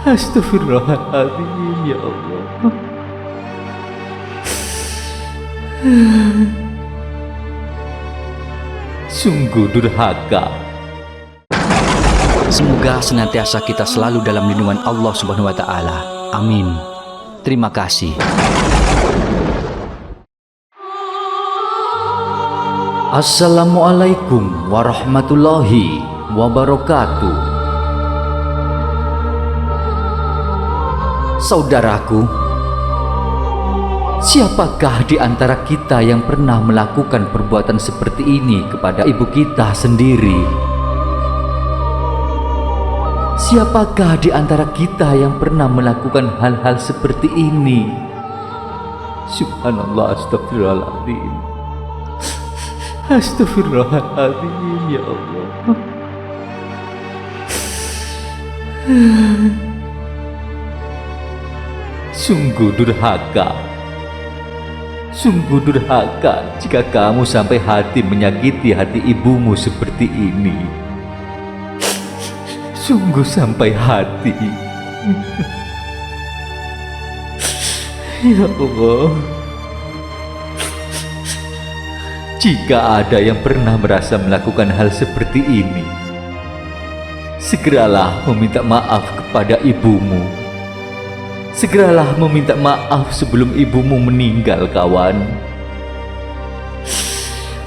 Astagfirullahaladzim, ya Allah. Sungguh durhaka. Semoga senantiasa kita selalu dalam lindungan Allah Subhanahu wa Ta'ala. Amin. Terima kasih. Assalamualaikum warahmatullahi wabarakatuh. Saudaraku, siapakah di antara kita yang pernah melakukan perbuatan seperti ini kepada ibu kita sendiri? Siapakah di antara kita yang pernah melakukan hal-hal seperti ini? Subhanallah, astagfirullahaladzim. Astagfirullahaladzim, ya Allah. Sungguh durhaka. Sungguh durhaka jika kamu sampai hati menyakiti hati ibumu seperti ini. Sungguh sampai hati. Ya Allah. Jika ada yang pernah merasa melakukan hal seperti ini, segeralah meminta maaf kepada ibumu. Segeralah meminta maaf sebelum ibumu meninggal, kawan.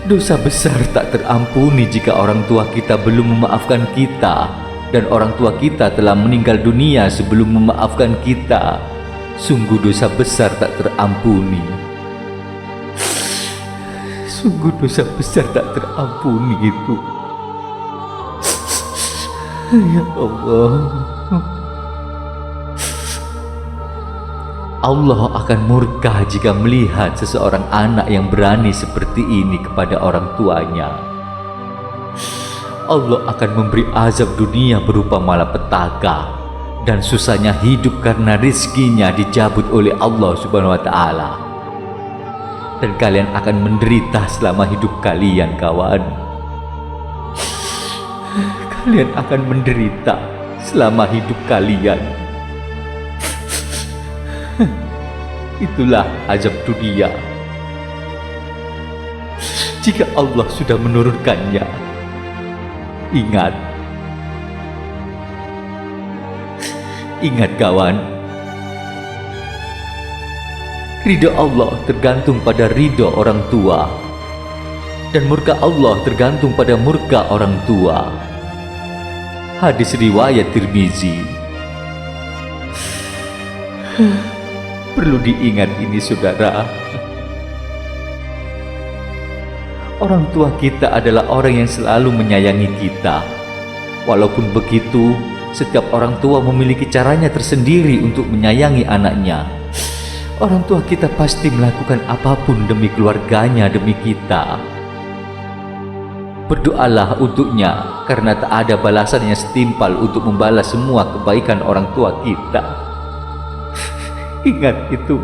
Dosa besar tak terampuni jika orang tua kita belum memaafkan kita, dan orang tua kita telah meninggal dunia sebelum memaafkan kita. Sungguh dosa besar tak terampuni. Sungguh dosa besar tak terampuni itu. Ya Allah. Allah akan murka jika melihat seseorang anak yang berani seperti ini kepada orang tuanya. Allah akan memberi azab dunia berupa malapetaka dan susahnya hidup karena rizkinya dicabut oleh Allah Subhanahu wa Ta'ala. Dan kalian akan menderita selama hidup kalian, kawan. Kalian akan menderita selama hidup kalian. Itulah azab dunia. Jika Allah sudah menurunkannya, ingat. Ingat, kawan. Ridho Allah tergantung pada ridho orang tua, dan murka Allah tergantung pada murka orang tua. Hadis riwayat Tirmizi. Perlu diingat ini, saudara. Orang tua kita adalah orang yang selalu menyayangi kita. Walaupun begitu, setiap orang tua memiliki caranya tersendiri untuk menyayangi anaknya. Orang tua kita pasti melakukan apapun demi keluarganya, demi kita. Berdoalah untuknya, karena tak ada balasan yang setimpal untuk membalas semua kebaikan orang tua kita. Ingat itu.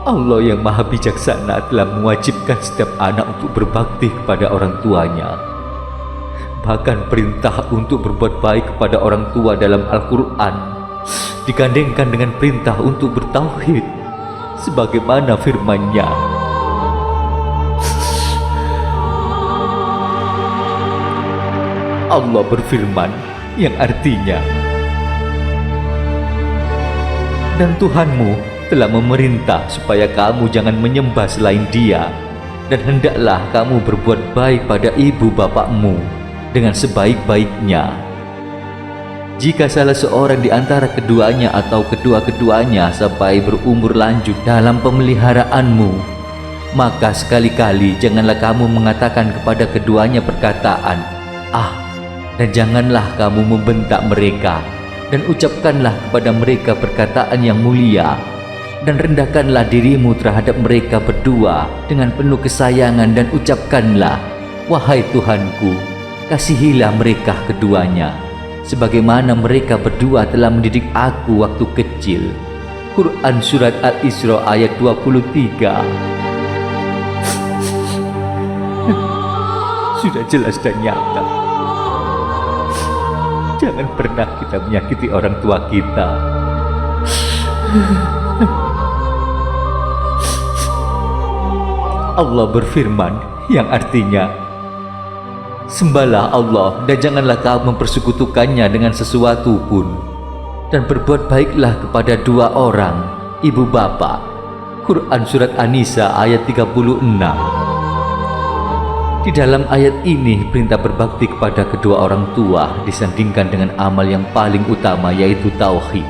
Allah yang maha bijaksana telah mewajibkan setiap anak untuk berbakti kepada orang tuanya. Bahkan perintah untuk berbuat baik kepada orang tua dalam Al-Quran digandengkan dengan perintah untuk bertauhid, sebagaimana firman-Nya. Allah berfirman yang artinya, dan Tuhanmu telah memerintah supaya kamu jangan menyembah selain Dia, dan hendaklah kamu berbuat baik pada ibu bapakmu dengan sebaik-baiknya. Jika salah seorang di antara keduanya atau kedua-keduanya sampai berumur lanjut dalam pemeliharaanmu, maka sekali-kali janganlah kamu mengatakan kepada keduanya perkataan "ah", dan janganlah kamu membentak mereka, dan ucapkanlah kepada mereka perkataan yang mulia, dan rendahkanlah dirimu terhadap mereka berdua dengan penuh kesayangan, dan ucapkanlah, "Wahai Tuhanku, kasihilah mereka keduanya, sebagaimana mereka berdua telah mendidik aku waktu kecil." Quran Surat Al-Isra ayat 23. Sudah jelas dan nyata. Jangan pernah kita menyakiti orang tua kita. Allah berfirman yang artinya, sembahlah Allah dan janganlah kamu mempersekutukannya dengan sesuatu pun, dan berbuat baiklah kepada dua orang, ibu bapa. Quran Surat An-Nisa ayat 36. Di dalam ayat ini perintah berbakti kepada kedua orang tua disandingkan dengan amal yang paling utama, yaitu tauhid.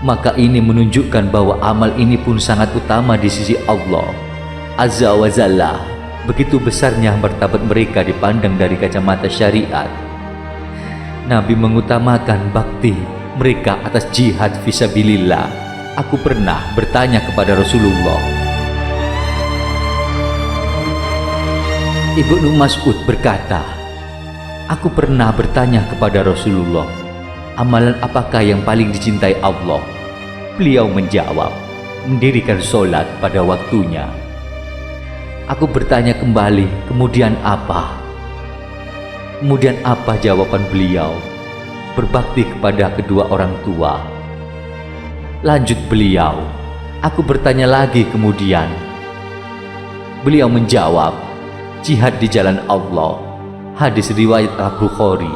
Maka ini menunjukkan bahwa amal ini pun sangat utama di sisi Allah Azza wa Jalla. Begitu besarnya martabat mereka dipandang dari kacamata syariat. Nabi mengutamakan bakti mereka atas jihad fisabilillah. Aku pernah bertanya kepada Rasulullah. Ibnu Mas'ud berkata, aku pernah bertanya kepada Rasulullah, amalan apakah yang paling dicintai Allah? Beliau menjawab, mendirikan sholat pada waktunya. Aku bertanya kembali, kemudian apa? Kemudian apa jawaban beliau? Berbakti kepada kedua orang tua. Lanjut beliau, aku bertanya lagi kemudian. Beliau menjawab, jihad di jalan Allah. Hadis riwayat Al-Bukhari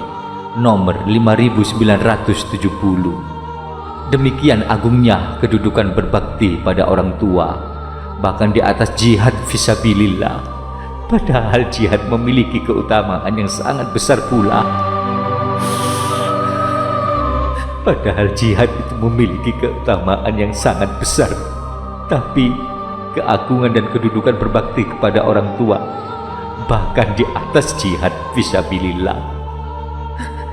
nomor 5970. Demikian agungnya kedudukan berbakti pada orang tua, bahkan di atas jihad fisabilillah. Padahal jihad memiliki keutamaan yang sangat besar pula. Padahal jihad itu memiliki keutamaan yang sangat besar, tapi keagungan dan kedudukan berbakti kepada orang tua bahkan di atas jihad fisabilillah.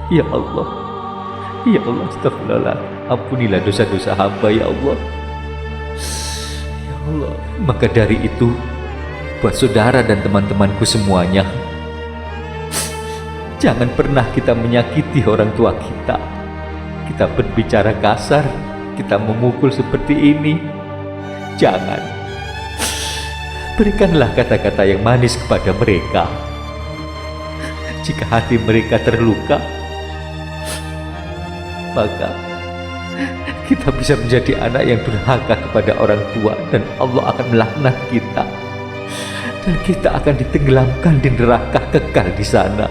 Ya Allah, ya Allah, astagfirullah, ampunilah dosa-dosa hamba ya Allah. Ya Allah, maka dari itu buat saudara dan teman-temanku semuanya, jangan pernah kita menyakiti orang tua kita. Kita berbicara kasar, kita memukul seperti ini. Jangan. Berikanlah kata-kata yang manis kepada mereka. Jika hati mereka terluka, maka kita bisa menjadi anak yang durhaka kepada orang tua, dan Allah akan melaknat kita, dan kita akan ditenggelamkan di neraka kekal di sana,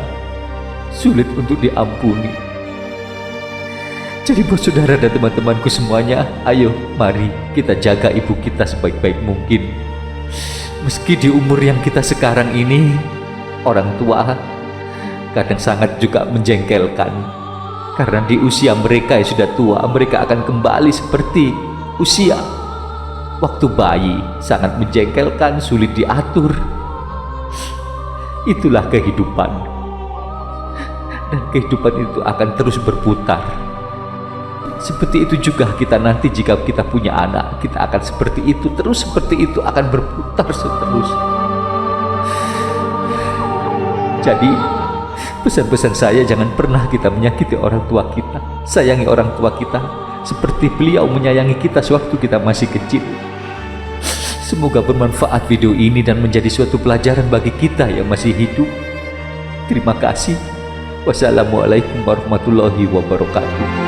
sulit untuk diampuni. Jadi buat saudara dan teman-temanku semuanya, ayo mari kita jaga ibu kita sebaik-baik mungkin. Meski di umur yang kita sekarang ini, orang tua kadang sangat juga menjengkelkan. Karena di usia mereka yang sudah tua, mereka akan kembali seperti usia waktu bayi, sangat menjengkelkan, sulit diatur. Itulah kehidupan. Dan kehidupan itu akan terus berputar. Seperti itu juga kita nanti jika kita punya anak, kita akan seperti itu, terus seperti itu akan berputar seterus. Jadi pesan-pesan saya, jangan pernah kita menyakiti orang tua kita. Sayangi orang tua kita seperti beliau menyayangi kita sewaktu kita masih kecil. Semoga bermanfaat video ini dan menjadi suatu pelajaran bagi kita yang masih hidup. Terima kasih. Wassalamualaikum warahmatullahi wabarakatuh.